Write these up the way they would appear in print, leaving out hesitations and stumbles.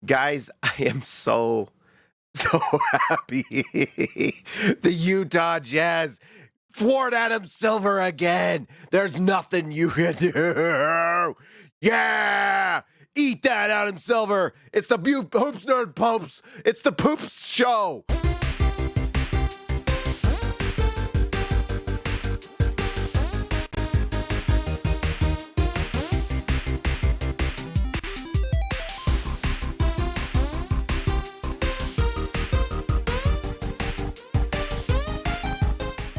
Guys, I am so happy. The Utah Jazz thwart Adam Silver again. There's nothing you can do. Yeah! Eat that, Adam Silver. It's the Hoops Nerd Popes. It's the Poops Show.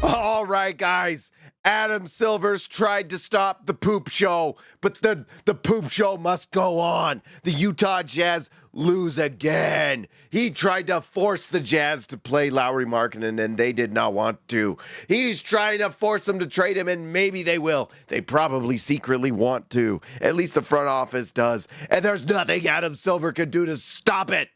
All right, guys. Adam Silver's tried to stop the poop show, but the poop show must go on. The Utah Jazz lose again. He tried to force the Jazz to play Lauri Markkanen, and they did not want to. He's trying to force them to trade him, and maybe they will. They probably secretly want to. At least the front office does. And there's nothing Adam Silver can do to stop it.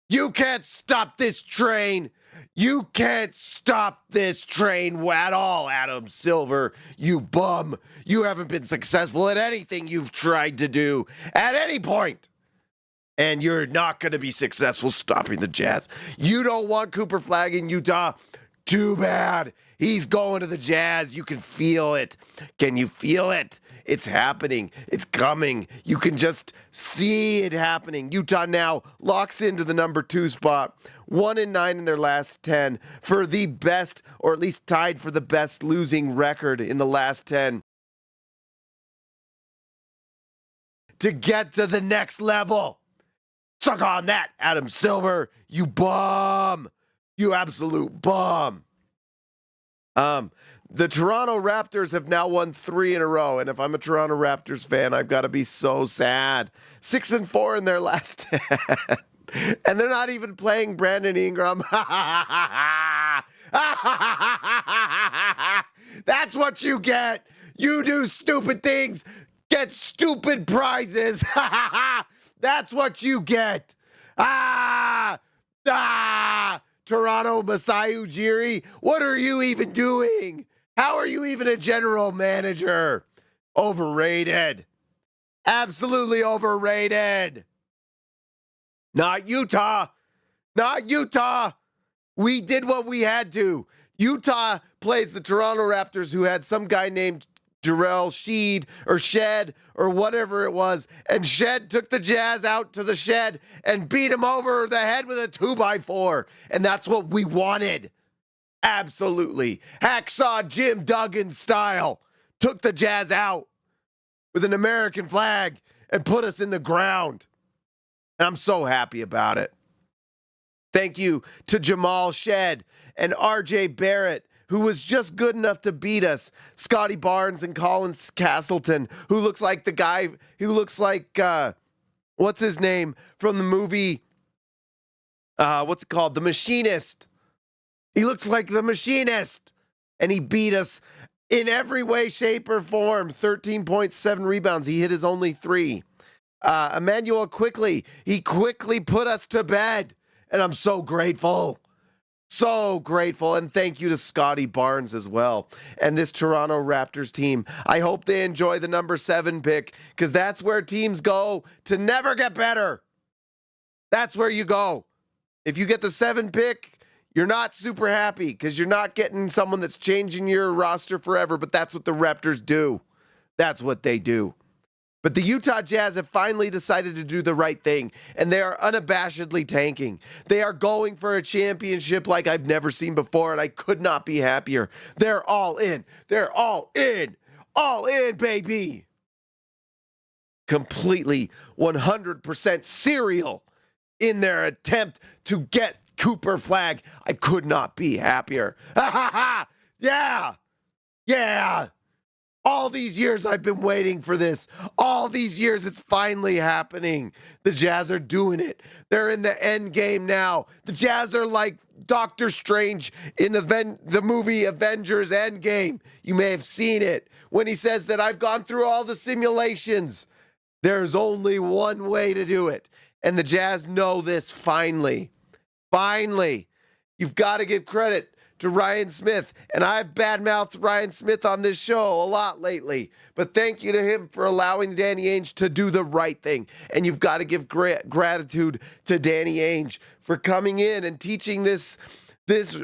You can't stop this train. You can't stop this train at all, Adam Silver, you bum. You haven't been successful at anything you've tried to do at any point. And you're not going to be successful stopping the Jazz. You don't want Cooper Flagg in Utah? Too bad. He's going to the Jazz. You can feel it. Can you feel it? It's happening. It's coming. You can just see it happening. Utah now locks into the number 2 spot. 1-9 in their last 10 for the best, or at least tied for the best losing record in the last 10. To get to the next level. Suck on that, Adam Silver. You bum. You absolute bum. The Toronto Raptors have now won 3 in a row, and if I'm a Toronto Raptors fan, I've got to be so sad. 6-4 in their last 10. And they're not even playing Brandon Ingram. That's what you get. You do stupid things, get stupid prizes. That's what you get. Toronto Masai Ujiri, what are you even doing? How are you even a general manager? Overrated. Absolutely overrated. Not Utah. Not Utah. We did what we had to. Utah plays the Toronto Raptors, who had some guy named Jarrell Shed or whatever it was. And Shed took the Jazz out to the shed and beat him over the head with a 2x4. And that's what we wanted. Absolutely. Hacksaw Jim Duggan style. Took the Jazz out with an American flag and put us in the ground. And I'm so happy about it. Thank you to Jamal Shed and RJ Barrett, who was just good enough to beat us. Scotty Barnes and Colin Castleton, who looks like the guy who looks like, what's his name from the movie, what's it called? The Machinist. He looks like the Machinist. And he beat us in every way, shape, or form. 13.7 rebounds. He hit his only 3. Emmanuel he quickly put us to bed. And I'm so grateful. So grateful. And thank you to Scotty Barnes as well. And this Toronto Raptors team. I hope they enjoy the number 7 pick, because that's where teams go to never get better. That's where you go. If you get the 7 pick, you're not super happy because you're not getting someone that's changing your roster forever. But that's what the Raptors do. That's what they do. But the Utah Jazz have finally decided to do the right thing, and they are unabashedly tanking. They are going for a championship like I've never seen before, and I could not be happier. They're all in. They're all in. All in, baby. Completely 100% serial in their attempt to get Cooper Flagg. I could not be happier. Yeah. Yeah. All these years I've been waiting for this. All these years it's finally happening. The Jazz are doing it. They're in the endgame now. The Jazz are like Doctor Strange in the movie Avengers Endgame. You may have seen it when he says that I've gone through all the simulations. There's only one way to do it. And the Jazz know this finally. Finally. You've got to give credit to Ryan Smith. And I've badmouthed Ryan Smith on this show a lot lately. But thank you to him for allowing Danny Ainge to do the right thing. And you've got to give gratitude to Danny Ainge for coming in and teaching this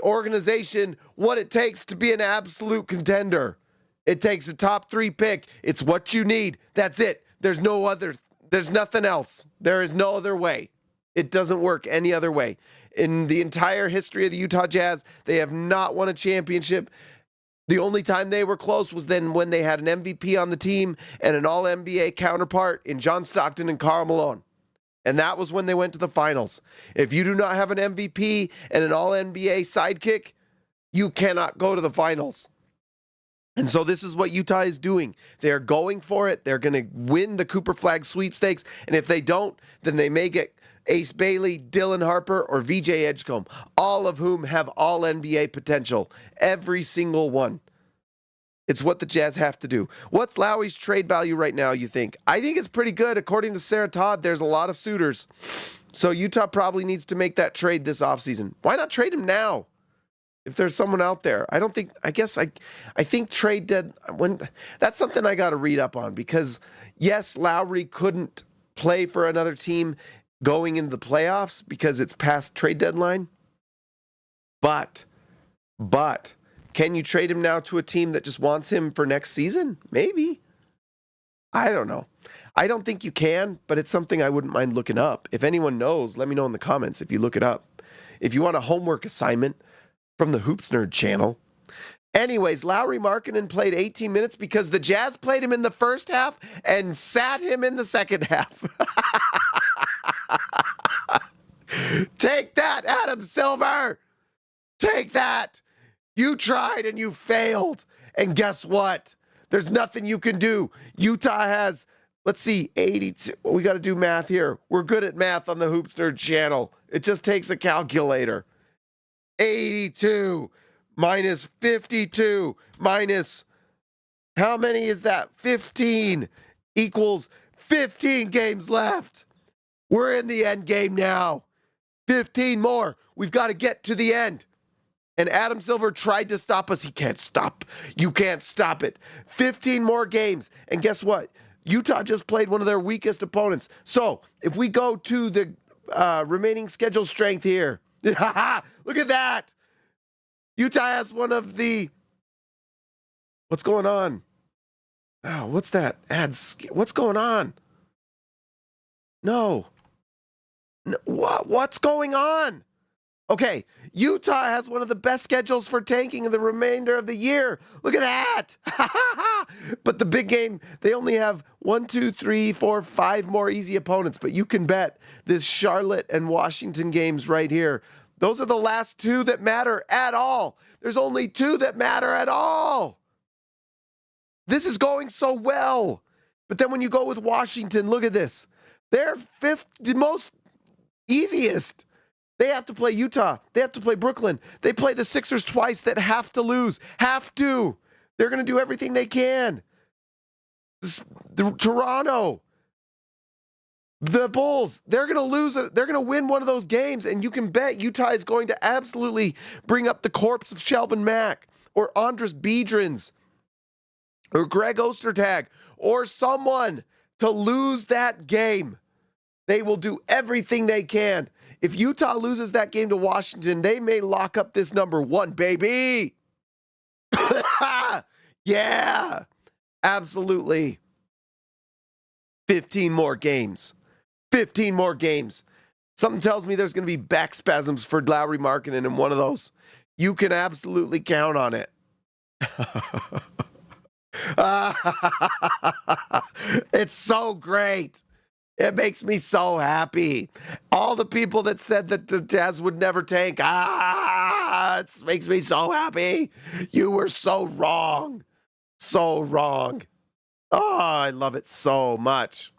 organization what it takes to be an absolute contender. It takes a top 3 pick. It's what you need. That's it. There's nothing else. There is no other way. It doesn't work any other way. In the entire history of the Utah Jazz, they have not won a championship. The only time they were close was then when they had an MVP on the team and an all-NBA counterpart in John Stockton and Karl Malone. And that was when they went to the finals. If you do not have an MVP and an all-NBA sidekick, you cannot go to the finals. And so this is what Utah is doing. They're going for it. They're going to win the Cooper Flag sweepstakes. And if they don't, then they may get Ace Bailey, Dylan Harper, or VJ Edgecombe, all of whom have all NBA potential. Every single one. It's what the Jazz have to do. What's Lowry's trade value right now, you think? I think it's pretty good. According to Sarah Todd, there's a lot of suitors. So Utah probably needs to make that trade this offseason. Why not trade him now? If there's someone out there, I think trade dead. That's something I got to read up on because yes, Lowry couldn't play for another team going into the playoffs because it's past trade deadline. But can you trade him now to a team that just wants him for next season? Maybe. I don't know. I don't think you can, but it's something I wouldn't mind looking up. If anyone knows, let me know in the comments if you look it up. If you want a homework assignment from the Hoops Nerd channel. Anyways, Lauri Markkanen played 18 minutes because the Jazz played him in the first half and sat him in the second half. Take that, Adam Silver. Take that. You tried and you failed. And guess what? There's nothing you can do. Utah has, let's see, 82. We got to do math here. We're good at math on the Hoops Nerd channel. It just takes a calculator. 82 minus 52 minus, how many is that? 15 equals 15 games left. We're in the end game now. 15 more. We've got to get to the end. And Adam Silver tried to stop us. He can't stop. You can't stop it. 15 more games. And guess what? Utah just played one of their weakest opponents. So if we go to the remaining schedule strength here, look at that. Utah has one of the, what's going on? Oh, what's that? What's going on? No. What's going on? Okay, Utah has one of the best schedules for tanking in the remainder of the year. Look at that. But the big game, they only have 1, 2, 3, 4, 5 more easy opponents. But you can bet this Charlotte and Washington games right here. Those are the last 2 that matter at all. There's only 2 that matter at all. This is going so well. But then when you go with Washington, look at this. They're 5th, the most easiest. They have to play Utah. They have to play Brooklyn. They play the Sixers twice that have to lose. Have to. They're going to do everything they can. Toronto. The Bulls. They're going to lose it. They're going to win one of those games, and you can bet Utah is going to absolutely bring up the corpse of Shelvin Mack or Andres Biedrins or Greg Ostertag or someone to lose that game. They will do everything they can. If Utah loses that game to Washington, they may lock up this number 1, baby. Yeah, absolutely. 15 more games. 15 more games. Something tells me there's going to be back spasms for Lauri Markkanen in one of those. You can absolutely count on it. It's so great. It makes me so happy. All the people that said that the Jazz would never tank, it makes me so happy. You were so wrong. So wrong. Oh, I love it so much.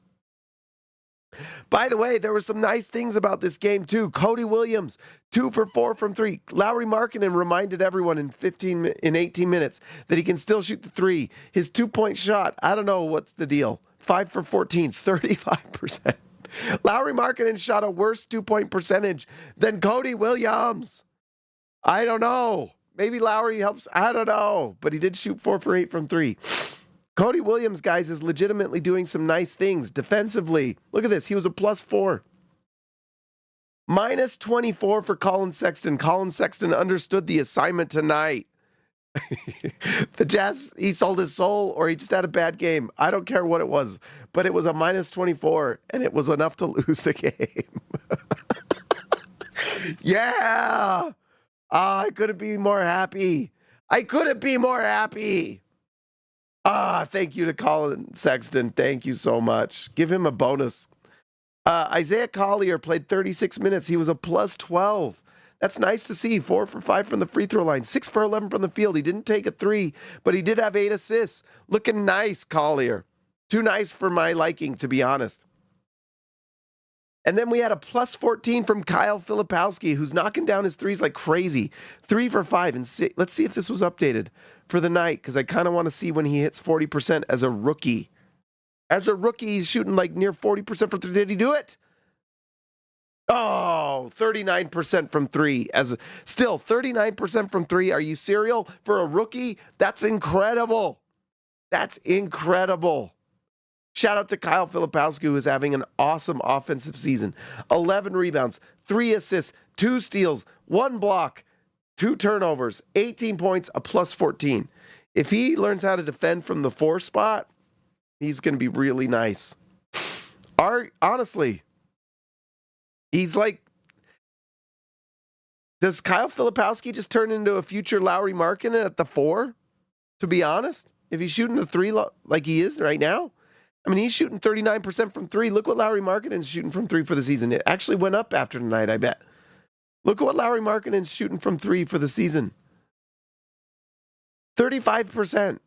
By the way, there were some nice things about this game, too. Cody Williams, 2 for 4 from 3. Lauri Markkanen reminded everyone in 18 minutes that he can still shoot the 3. His 2-point shot, I don't know what's the deal. 5 for 14, 35%. Lauri Markkanen shot a worse 2-point percentage than Cody Williams. I don't know. Maybe Lowry helps. I don't know. But he did shoot 4 for 8 from 3. Cody Williams, guys, is legitimately doing some nice things defensively. Look at this. He was a +4. -24 for Colin Sexton. Colin Sexton understood the assignment tonight. The Jazz, he sold his soul or he just had a bad game. I don't care what it was, but it was a -24 and it was enough to lose the game. Yeah. I couldn't be more happy. Thank you to Colin Sexton. Thank you so much. Give him a bonus. Isaiah Collier played 36 minutes. He was a +12. That's nice to see. 4 for 5 from the free throw line, 6 for 11 from the field. He didn't take a 3, but he did have 8 assists. Looking nice, Collier. Too nice for my liking, to be honest. And then we had a +14 from Kyle Filipowski, who's knocking down his threes like crazy. 3 for 5. And let's see if this was updated for the night, because I kind of want to see when he hits 40% as a rookie. As a rookie, he's shooting like near 40% from 3. Did he do it? Oh, 39% from 3. Still 39% from 3. Are you serial for a rookie? That's incredible. That's incredible. Shout out to Kyle Filipowski, who is having an awesome offensive season. 11 rebounds, 3 assists, 2 steals, 1 block, 2 turnovers, 18 points, a +14. If he learns how to defend from the 4 spot, he's going to be really nice. Honestly, he's like, does Kyle Filipowski just turn into a future Lauri Markkanen at the 4? To be honest, if he's shooting the 3 like he is right now, I mean, he's shooting 39% from 3. Look what Lauri Markkanen's shooting from 3 for the season. It actually went up after tonight, I bet. Look at what Lauri Markkanen's shooting from 3 for the season. 35%.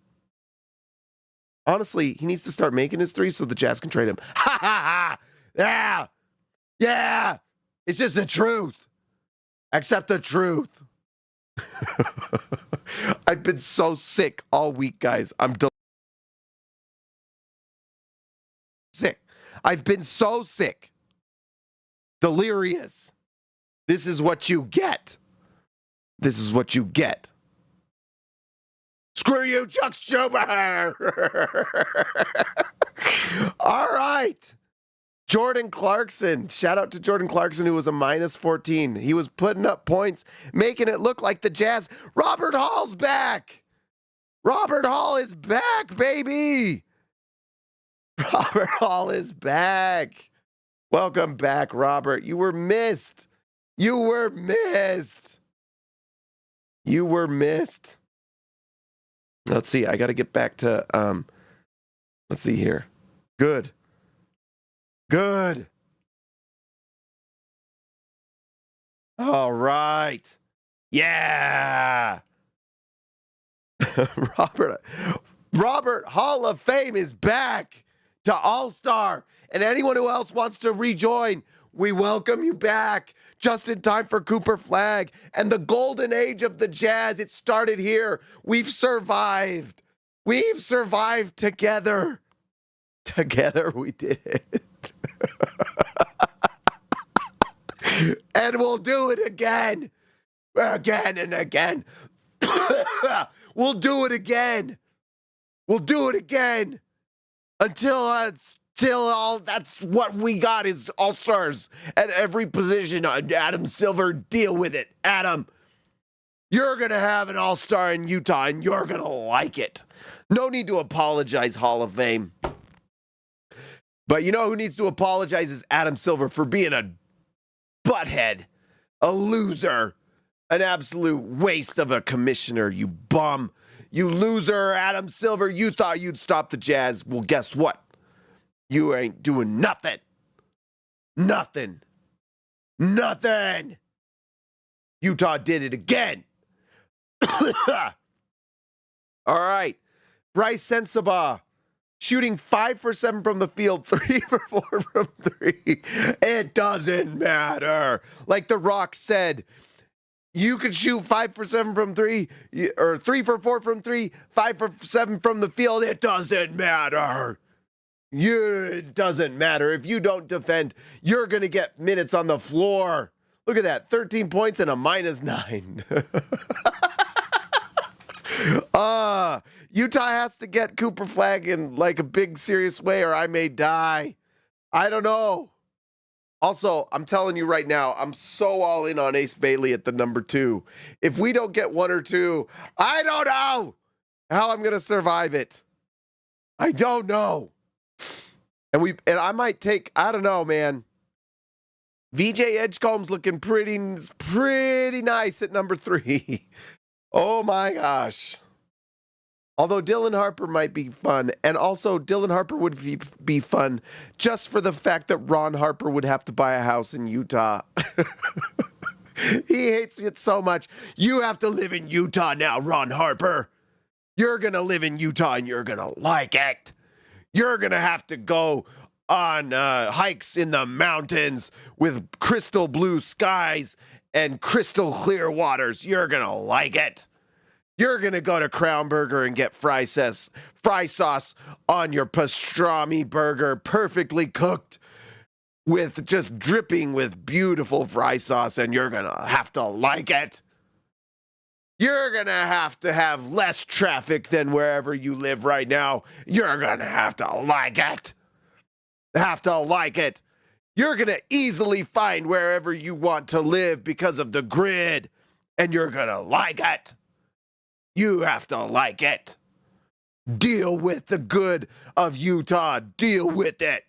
Honestly, he needs to start making his 3s so the Jazz can trade him. Ha ha ha! Yeah! Yeah! It's just the truth. Accept the truth. I've been so sick all week, guys. I'm sick. I've been so sick. Delirious. This is what you get. This is what you get. Screw you, Chuck Schumer. All right. Jordan Clarkson. Shout out to Jordan Clarkson, who was a -14. He was putting up points, making it look like the Jazz. Robert Hall's back. Robert Hall is back, baby. Robert Hall is back. Welcome back, Robert. You were missed. You were missed. You were missed. Let's see. I got to get back to, let's see here. Good. Good. All right. Yeah. Robert Hall of Fame is back to All-Star. And anyone who else wants to rejoin, we welcome you back just in time for Cooper Flagg and the golden age of the Jazz. It started here. We've survived. We've survived together. Together we did it. And we'll do it again. Again and again. We'll do it again. We'll do it again. Until all that's what we got is all-stars at every position. Adam Silver, deal with it. Adam, you're going to have an all-star in Utah, and you're going to like it. No need to apologize, Hall of Fame. But you know who needs to apologize is Adam Silver for being a butthead, a loser, an absolute waste of a commissioner, you bum. You loser, Adam Silver. You thought you'd stop the Jazz. Well, guess what? You ain't doing nothing. Nothing. Nothing. Utah did it again. All right. Bryce Sensabaugh shooting 5 for 7 from the field, 3 for 4 from 3. It doesn't matter. Like The Rock said, you could shoot 5 for 7 from 3, or 3 for 4 from 3, 5 for 7 from the field. It doesn't matter. It doesn't matter. If you don't defend, you're going to get minutes on the floor. Look at that. 13 points and a -9. Utah has to get Cooper Flag in like a big serious way or I may die. I don't know. Also, I'm telling you right now, I'm so all in on Ace Bailey at the number 2. If we don't get 1 or 2, I don't know how I'm going to survive it. I don't know. And I might take, I don't know, man. VJ Edgecombe's looking pretty nice at number 3. Oh my gosh. Although Dylan Harper might be fun, and also Dylan Harper would be fun just for the fact that Ron Harper would have to buy a house in Utah. He hates it so much. You have to live in Utah now, Ron Harper. You're going to live in Utah and you're going to like it. You're going to have to go on hikes in the mountains with crystal blue skies and crystal clear waters. You're going to like it. You're going to go to Crown Burger and get fry sauce on your pastrami burger, perfectly cooked, with just dripping with beautiful fry sauce, and you're going to have to like it. You're going to have less traffic than wherever you live right now. You're going to have to like it. You're going to easily find wherever you want to live because of the grid, and you're going to like it. You have to like it. Deal with the good of Utah. Deal with it.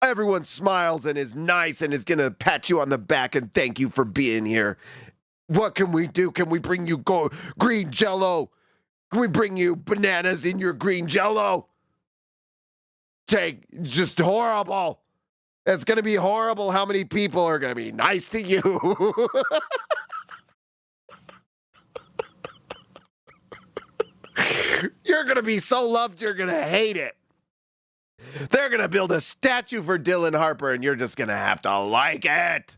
Everyone smiles and is nice and is going to pat you on the back and thank you for being here. What can we do? Can we bring you green Jell-O? Can we bring you bananas in your green Jell-O? Just horrible. It's going to be horrible how many people are going to be nice to you. You're going to be so loved, you're going to hate it. They're going to build a statue for Dylan Harper, and you're just going to have to like it.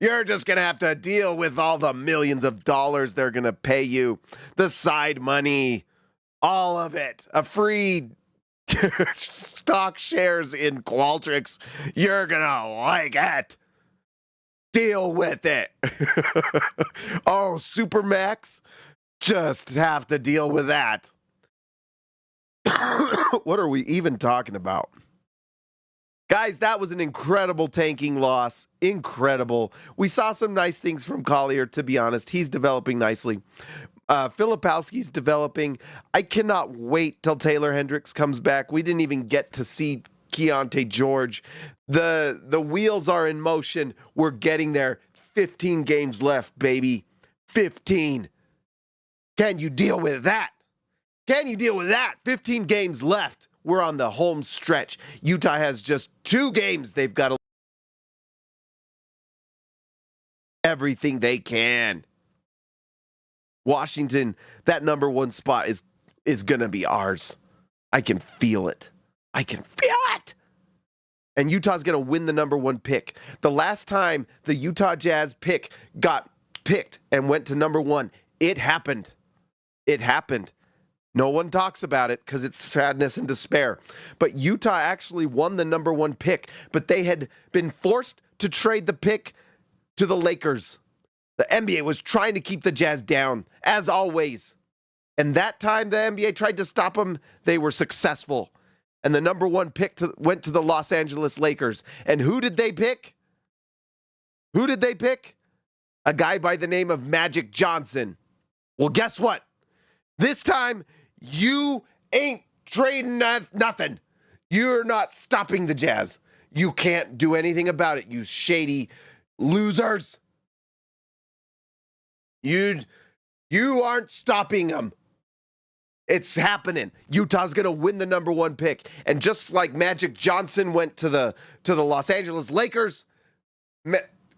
You're just going to have to deal with all the millions of dollars they're going to pay you, the side money, all of it. A free stock shares in Qualtrics. You're going to like it. Deal with it. Oh, Supermax? Just have to deal with that. What are we even talking about? Guys, that was an incredible tanking loss. Incredible. We saw some nice things from Collier, to be honest. He's developing nicely. Filipowski's developing. I cannot wait till Taylor Hendricks comes back. We didn't even get to see Keontae George. The wheels are in motion. We're getting there. 15 games left, baby. 15. Can you deal with that? 15 games left. We're on the home stretch. Utah has just 2 games. They've got to everything they can. Washington, that number 1 spot is going to be ours. I can feel it. And Utah's going to win the number 1 pick. The last time the Utah Jazz pick got picked and went to number 1, it happened. No one talks about it because it's sadness and despair. But Utah actually won the number 1 pick, but they had been forced to trade the pick to the Lakers. The NBA was trying to keep the Jazz down, as always. And that time the NBA tried to stop them, they were successful. And the number 1 pick went to the Los Angeles Lakers. And who did they pick? A guy by the name of Magic Johnson. Well, guess what? This time, you ain't trading nothing. You're not stopping the Jazz. You can't do anything about it, you shady losers. You aren't stopping them. It's happening. Utah's going to win the number 1 pick. And just like Magic Johnson went to the Los Angeles Lakers,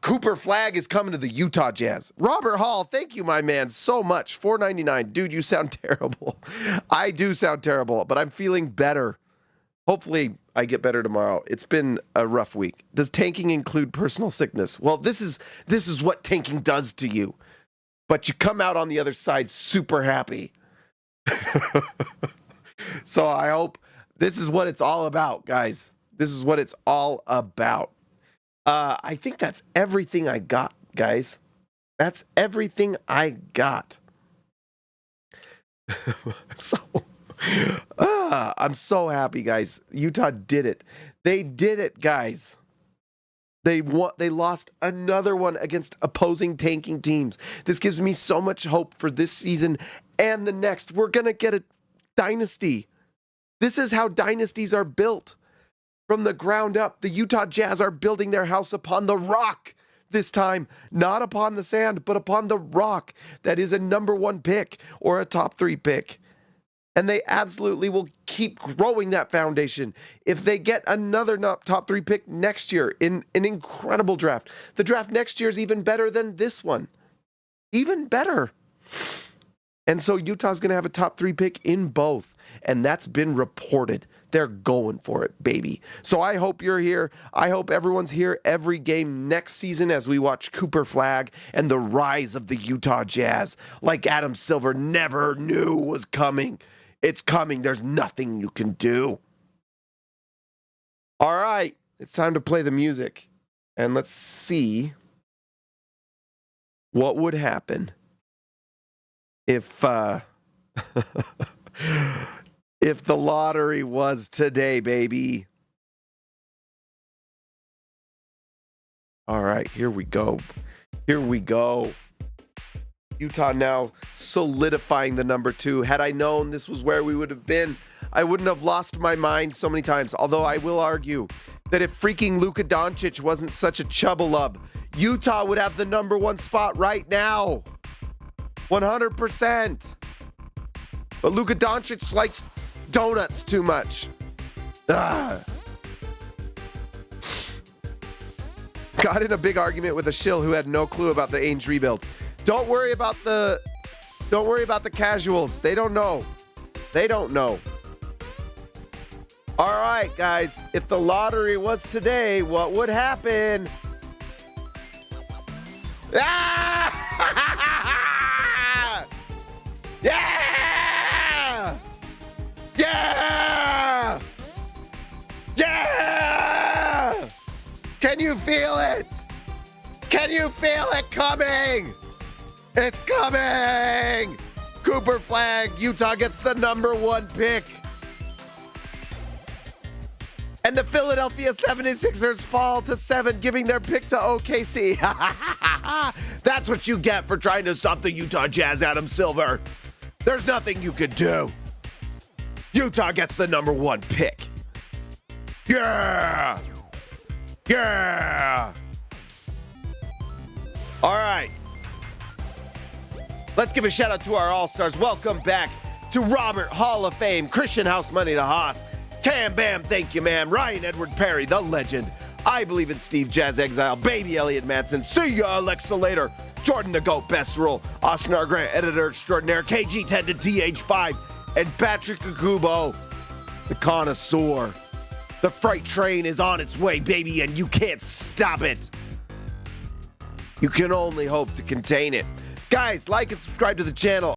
Cooper Flag is coming to the Utah Jazz. Robert Hall, thank you, my man, so much. $4.99. Dude, you sound terrible. I do sound terrible, but I'm feeling better. Hopefully, I get better tomorrow. It's been a rough week. Does tanking include personal sickness? Well, this is what tanking does to you. But you come out on the other side super happy. So I hope this is what it's all about, guys. This is what it's all about. I think that's everything I got, guys. That's everything I got. So, I'm so happy, guys. Utah did it. They did it, guys. They lost another one against opposing tanking teams. This gives me so much hope for this season and the next. We're going to get a dynasty. This is how dynasties are built. From the ground up, the Utah Jazz are building their house upon the rock this time. Not upon the sand, but upon the rock that is a number 1 pick or a top 3 pick. And they absolutely will keep growing that foundation. If they get another top 3 pick next year in an incredible draft, the draft next year is even better than this one. Even better. And so Utah's going to have a top 3 pick in both. And that's been reported. They're going for it, baby. So I hope you're here. I hope everyone's here every game next season as we watch Cooper Flagg and the rise of the Utah Jazz like Adam Silver never knew was coming. It's coming. There's nothing you can do. All right. It's time to play the music. And let's see what would happen if if the lottery was today, baby. All right, here we go. Here we go. Utah now solidifying the number 2. Had I known this was where we would have been, I wouldn't have lost my mind so many times. Although I will argue that if freaking Luka Doncic wasn't such a chubbalub, Utah would have the number 1 spot right now. 100%. But Luka Doncic likes donuts too much. Got in a big argument with a shill who had no clue about the Ainge rebuild. Don't worry about the casuals. They don't know. They don't know. All right, guys. If the lottery was today, what would happen? Ah! Yeah! Yeah! Yeah! Can you feel it? Can you feel it coming? It's coming! Cooper Flagg, Utah gets the number 1 pick. And the Philadelphia 76ers fall to 7, giving their pick to OKC. That's what you get for trying to stop the Utah Jazz, Adam Silver. There's nothing you could do. Utah gets the number 1 pick. Yeah! Yeah! All right. Let's give a shout out to our All-Stars. Welcome back to Robert Hall of Fame, Christian House Money to Haas, Cam Bam, thank you, man, Ryan Edward Perry, the legend, I Believe in Steve, Jazz Exile, Baby Elliott Manson, see ya, Alexa Later, Jordan the GOAT, Best Rule, Austin R. Grant, Editor Extraordinaire, KG10 to TH5, and Patrick Akubo, the connoisseur. The freight train is on its way, baby, and you can't stop it. You can only hope to contain it. Guys, like and subscribe to the channel.